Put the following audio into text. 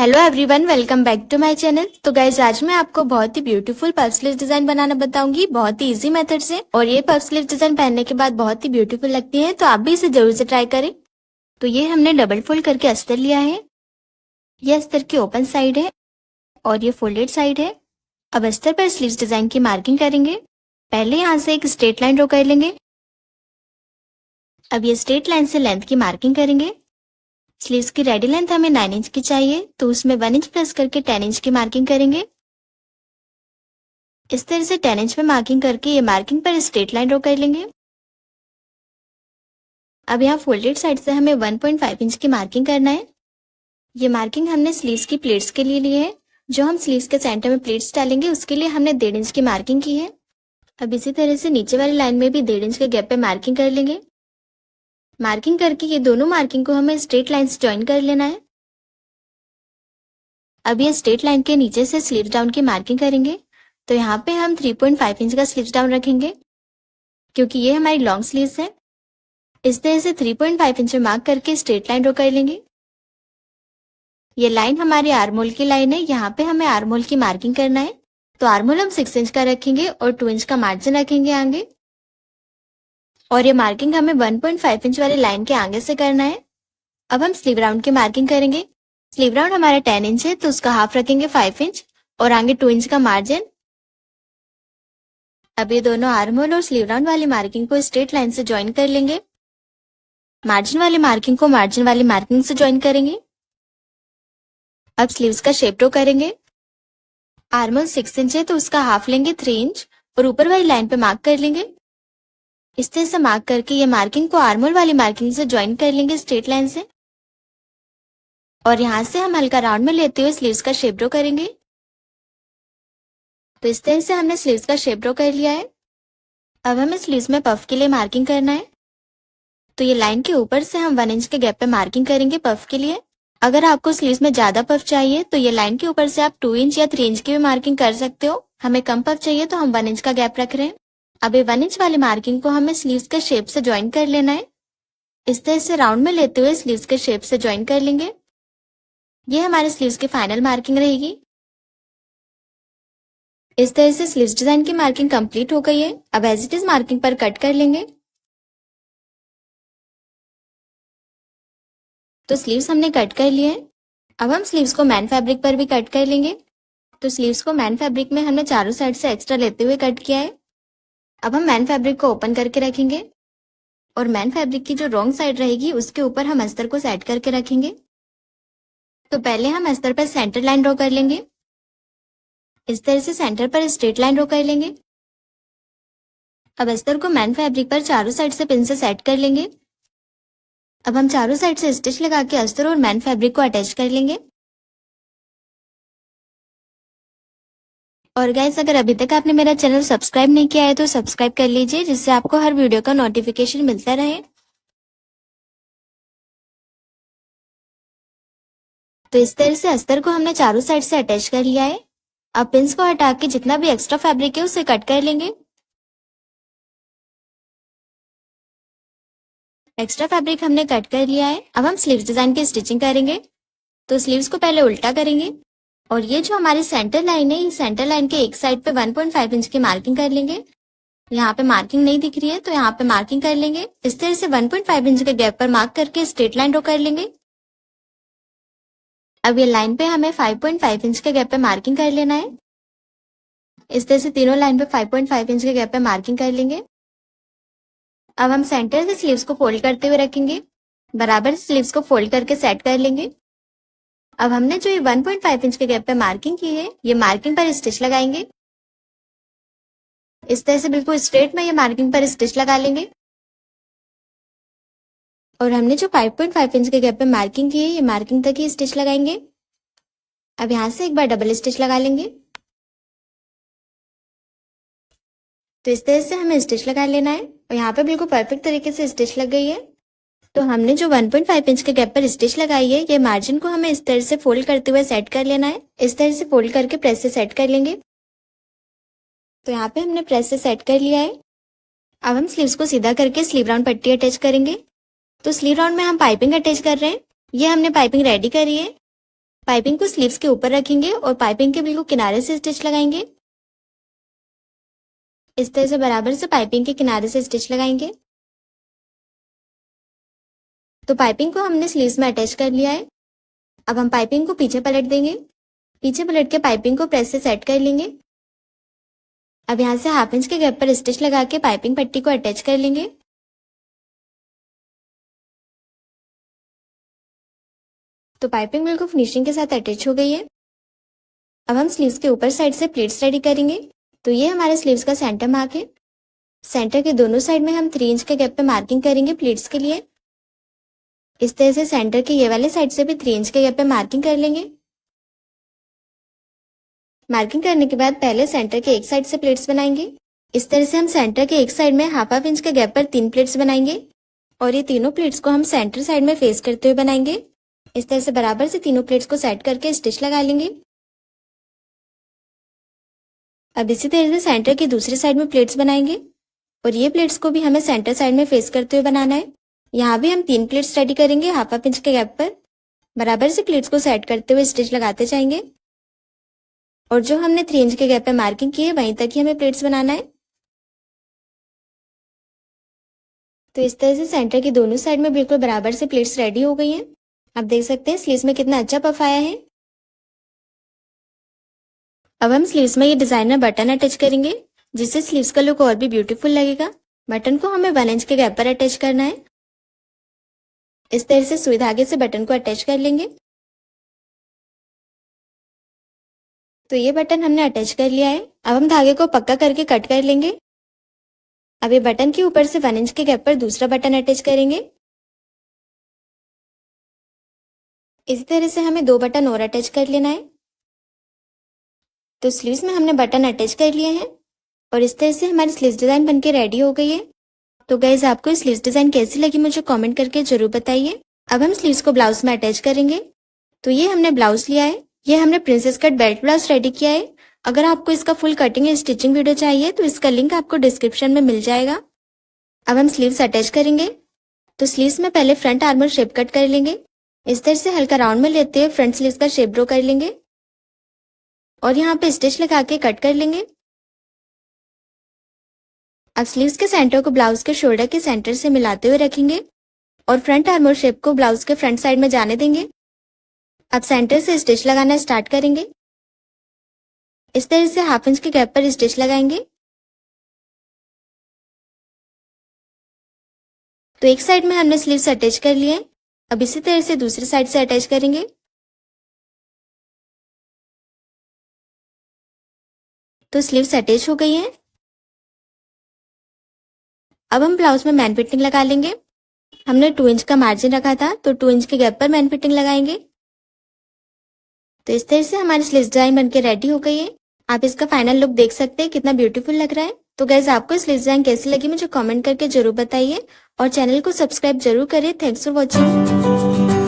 Hello everyone, welcome back to my channel. तो guys आज मैं आपको बहुत ही ब्यूटीफुल पफ स्लीव डिजाइन बनाना बताऊंगी, बहुत ही इजी मेथड से। और ये पफ स्लीव डिजाइन पहनने के बाद बहुत ही ब्यूटीफुल लगती है, तो आप भी इसे जरूर से ट्राई करें। तो ये हमने डबल फोल्ड करके अस्तर लिया है। ये अस्तर की ओपन साइड है और ये फोल्डेड साइड है। अब अस्तर पर स्लीव डिजाइन की मार्किंग करेंगे। पहले यहाँ से एक स्ट्रेट लाइन ड्रॉ कर लेंगे। अब ये स्ट्रेट लाइन से लेंथ की मार्किंग करेंगे। स्लीव्स की रेडी लेंथ हमें 9 इंच की चाहिए, तो उसमें 1 इंच प्लस करके 10 इंच की मार्किंग करेंगे। इस तरह से 10 इंच में मार्किंग करके ये मार्किंग पर स्ट्रेट लाइन ड्रॉ कर लेंगे। अब यहाँ फोल्डेड साइड से हमें 1.5 इंच की मार्किंग करना है। ये मार्किंग हमने स्लीव्स की प्लेट्स के लिए ली है। जो हम स्लीव्स के सेंटर में प्लेट्स डालेंगे उसके लिए हमने 1.5 इंच की मार्किंग की है। अब इसी तरह से नीचे वाली लाइन में भी 1.5 इंच के गैप पे मार्किंग कर लेंगे। मार्किंग करके ये दोनों मार्किंग को हमें स्ट्रेट लाइन से ज्वाइन कर लेना है। अब ये स्ट्रेट लाइन के नीचे से स्लीव डाउन की मार्किंग करेंगे। तो यहाँ पे हम 3.5 इंच का स्लीव डाउन रखेंगे, क्योंकि ये हमारी लॉन्ग स्लीव्स है। इस तरह से 3.5 इंच में मार्क करके स्ट्रेट लाइन ड्रॉ कर लेंगे। ये लाइन हमारी आर्मोल की लाइन है। यहाँ पे हमें आर्मोल की मार्किंग करना है। तो आर्मोल हम 6 इंच का रखेंगे और 2 इंच का मार्जिन रखेंगे आगे। और ये मार्किंग हमें 1.5 इंच वाली लाइन के आगे से करना है। अब हम स्लीव राउंड की मार्किंग करेंगे। स्लीव राउंड हमारा 10 इंच है, तो उसका हाफ रखेंगे 5 इंच और आगे 2 इंच का मार्जिन। अब ये दोनों आर्महोल और स्लीव राउंड वाली मार्किंग को स्ट्रेट लाइन से ज्वाइन कर लेंगे। मार्जिन वाली मार्किंग को मार्जिन वाली मार्किंग से ज्वाइन करेंगे। अब स्लीव्स का शेप ड्रॉ करेंगे। आर्महोल 6 इंच है, तो उसका हाफ लेंगे 3 इंच और ऊपर वाली लाइन पे मार्क कर लेंगे। इस तरह से मार्क करके ये मार्किंग को आर्महोल वाली मार्किंग से ज्वाइन कर लेंगे स्ट्रेट लाइन से। और यहाँ से हम हल्का राउंड में लेते हुए स्लीव्स का शेप ड्रॉ करेंगे। तो इस तरह से हमने स्लीव्स का शेप ड्रॉ कर लिया है। अब हमें स्लीव्स में पफ के लिए मार्किंग करना है। तो ये लाइन के ऊपर से हम 1 इंच के गैप पे मार्किंग करेंगे पफ के लिए। अगर आपको स्लीव्स में ज्यादा पफ चाहिए तो ये लाइन के ऊपर से आप 2 इंच या 3 इंच की भी मार्किंग कर सकते हो। हमें कम पफ चाहिए तो हम 1 इंच का गैप रख रहे हैं। अब ये 1 इंच वाली मार्किंग को हमें स्लीव्स के शेप से ज्वाइन कर लेना है। इस तरह से राउंड में लेते हुए स्लीव्स के शेप से ज्वाइन कर लेंगे। ये हमारे स्लीव्स की फाइनल मार्किंग रहेगी। इस तरह से स्लीव्स डिजाइन की मार्किंग कंप्लीट हो गई है। अब एज इट इज मार्किंग पर कट कर लेंगे। तो स्लीव्स हमने कट कर लिए हैं। अब हम स्लीव्स को मैन फैब्रिक पर भी कट कर लेंगे। तो स्लीव्स को मैन फैब्रिक में हमने चारों साइड से एक्स्ट्रा लेते हुए कट किया है। अब हम मैन फैब्रिक को ओपन करके रखेंगे और मैन फैब्रिक की जो रॉन्ग साइड रहेगी उसके ऊपर हम अस्तर को सेट करके रखेंगे। तो पहले हम अस्तर पर सेंटर लाइन ड्रॉ कर लेंगे। इस तरह से सेंटर पर स्ट्रेट लाइन ड्रॉ कर लेंगे। अब अस्तर को मैन फैब्रिक पर चारों साइड से पिन से सेट कर लेंगे। अब हम चारों साइड से स्टिच लगा के अस्तर और मैन फैब्रिक को अटैच कर लेंगे। और गाइस, अगर अभी तक आपने मेरा चैनल सब्सक्राइब नहीं किया है तो सब्सक्राइब कर लीजिए, जिससे आपको हर वीडियो का नोटिफिकेशन मिलता रहे। तो इस तरह से अस्तर को हमने चारों साइड से अटैच कर लिया है। अब पिन्स को हटा के जितना भी एक्स्ट्रा फैब्रिक है उसे कट कर लेंगे। एक्स्ट्रा फैब्रिक हमने कट कर लिया है। अब हम स्लीव्स डिजाइन की स्टिचिंग करेंगे। तो स्लीव्स को पहले उल्टा करेंगे और ये जो हमारी सेंटर लाइन है, इस सेंटर लाइन के एक साइड पे 1.5 इंच की मार्किंग कर लेंगे। यहाँ पे मार्किंग नहीं दिख रही है तो यहाँ पे मार्किंग कर लेंगे। इस तरह से 1.5 इंच के गैप पर मार्क करके स्ट्रेट लाइन ड्रॉ कर लेंगे। अब ये लाइन पे हमें 5.5 इंच के गैप पे मार्किंग कर लेना है। इस तरह से तीनों लाइन पे 5.5 इंच के गैप पे मार्किंग कर लेंगे। अब हम सेंटर से स्लीव्स को फोल्ड करते हुए रखेंगे। बराबर स्लीव्स को फोल्ड करके सेट कर लेंगे। अब हमने जो ये 1.5 इंच के गैप पे मार्किंग की है, ये मार्किंग पर स्टिच लगाएंगे। इस तरह से बिल्कुल स्ट्रेट में ये मार्किंग पर स्टिच लगा लेंगे। और हमने जो 5.5 इंच के गैप पे मार्किंग की है, ये मार्किंग तक ही स्टिच लगाएंगे। अब यहाँ से एक बार डबल स्टिच लगा लेंगे। तो इस तरह से हमें स्टिच लगा लेना है और यहाँ पे बिल्कुल परफेक्ट तरीके से स्टिच लग गई है। तो हमने जो 1.5 इंच के गैप पर स्टिच लगाई है, ये मार्जिन को हमें इस तरह से फोल्ड करते हुए सेट कर लेना है। इस तरह से फोल्ड करके प्रेस से सेट कर लेंगे। तो यहाँ पे हमने प्रेस से सेट कर लिया है। अब हम स्लीव्स को सीधा करके स्लीव राउंड पट्टी अटैच करेंगे। तो स्लीव राउंड में हम पाइपिंग अटैच कर रहे हैं। ये हमने पाइपिंग रेडी करी है। पाइपिंग को स्लीव्स के ऊपर रखेंगे और पाइपिंग के बिल्कुल किनारे से स्टिच लगाएंगे। इस तरह से बराबर से पाइपिंग के किनारे से स्टिच लगाएंगे। तो पाइपिंग को हमने स्लीव्स में अटैच कर लिया है। अब हम पाइपिंग को पीछे पलट देंगे। पीछे पलट के पाइपिंग को प्रेस से सेट कर लेंगे। अब यहाँ से 1/2 इंच के गैप पर स्टिच लगा के पाइपिंग पट्टी को अटैच कर लेंगे। तो पाइपिंग बिल्कुल फिनिशिंग के साथ अटैच हो गई है। अब हम स्लीव्स के ऊपर साइड से प्लीट्स रेडी करेंगे। तो ये हमारे स्लीव्स का सेंटर मार्क है। सेंटर के दोनों साइड में हम 3 इंच के गैप पे मार्किंग करेंगे प्लीट्स के लिए। इस तरह से सेंटर के ये वाले साइड से भी 3 इंच के गैप पे मार्किंग कर लेंगे। मार्किंग करने के बाद पहले सेंटर के एक साइड से प्लेट्स बनाएंगे। इस तरह से हम सेंटर के एक साइड में 1/2 इंच के गैप पर 3 प्लेट्स बनाएंगे और ये तीनों प्लेट्स को हम सेंटर साइड में फेस करते हुए बनाएंगे। इस तरह से बराबर से तीनों प्लेट्स को सेट करके स्टिच लगा लेंगे। अब इसी तरह से सेंटर की दूसरी साइड में प्लेट्स बनाएंगे और ये प्लेट्स को भी हमें सेंटर साइड में फेस करते हुए बनाना है। यहाँ भी हम 3 प्लेट्स रेडी करेंगे 1/2 इंच के गैप पर। बराबर से प्लेट्स को सेट करते हुए स्टिच लगाते जाएंगे और जो हमने 3 इंच के गैप पे मार्किंग की है वहीं तक ही हमें प्लेट्स बनाना है। तो इस तरह से सेंटर की दोनों साइड में बिल्कुल बराबर से प्लेट्स रेडी हो गई हैं। आप देख सकते हैं स्लीव्स में कितना अच्छा पफ आया है। अब हम स्लीव्स में ये डिजाइनर बटन अटैच करेंगे जिससे स्लीव्स का लुक और भी ब्यूटीफुल लगेगा। बटन को हमें 1 इंच के गैप पर अटैच करना है। इस तरह से सुई धागे से बटन को अटैच कर लेंगे। तो ये बटन हमने अटैच कर लिया है। अब हम धागे को पक्का करके कट कर लेंगे। अब ये बटन के ऊपर से 1 इंच के गैप पर दूसरा बटन अटैच करेंगे। इसी तरह से हमें 2 बटन और अटैच कर लेना है। तो स्लीव्स में हमने बटन अटैच कर लिए हैं और इस तरह से हमारी स्लीव्स डिजाइन बनके रेडी हो गई है। तो गाइज आपको स्लीव्स डिजाइन कैसी लगी मुझे कमेंट करके जरूर बताइए। अब हम स्लीव्स को ब्लाउज में अटैच करेंगे। तो ये हमने ब्लाउज लिया है। ये हमने princess cut belt blouse ready किया है। अगर आपको इसका फुल कटिंग या स्टिचिंग वीडियो चाहिए तो इसका लिंक आपको डिस्क्रिप्शन में मिल जाएगा। अब हम स्लीव्स अटैच करेंगे। तो स्लीव्स में पहले फ्रंट आर्मर शेप कट कर लेंगे। इस तरह से हल्का राउंड में लेते हुए फ्रंट स्लीव्स का शेप ड्रॉ कर लेंगे और यहाँ पे स्टिच लगा के कट कर लेंगे। अब स्लीव्स के सेंटर को ब्लाउज के शोल्डर के सेंटर से मिलाते हुए रखेंगे और फ्रंट आर्मर शेप को ब्लाउज के फ्रंट साइड में जाने देंगे। अब सेंटर से स्टिच लगाना स्टार्ट करेंगे। इस तरह से 1/2 इंच के गैप पर स्टिच लगाएंगे। तो एक साइड में हमने स्लीव्स अटैच कर लिए हैं। अब इसी तरह से दूसरी साइड से अटैच करेंगे। तो स्लीव्स अटैच हो गई हैं। अब हम ब्लाउज में मैन फिटिंग लगा लेंगे। हमने 2 इंच का मार्जिन रखा था तो 2 इंच के गैप पर मैन फिटिंग लगाएंगे। तो इस तरह से हमारी स्लीव्स डिजाइन बनके रेडी हो गई है। आप इसका फाइनल लुक देख सकते हैं कितना ब्यूटीफुल लग रहा है। तो गाइज आपको स्लीव्स डिजाइन कैसी लगी मुझे कमेंट करके जरूर बताइए और चैनल को सब्सक्राइब जरूर करें। Thanks for watching.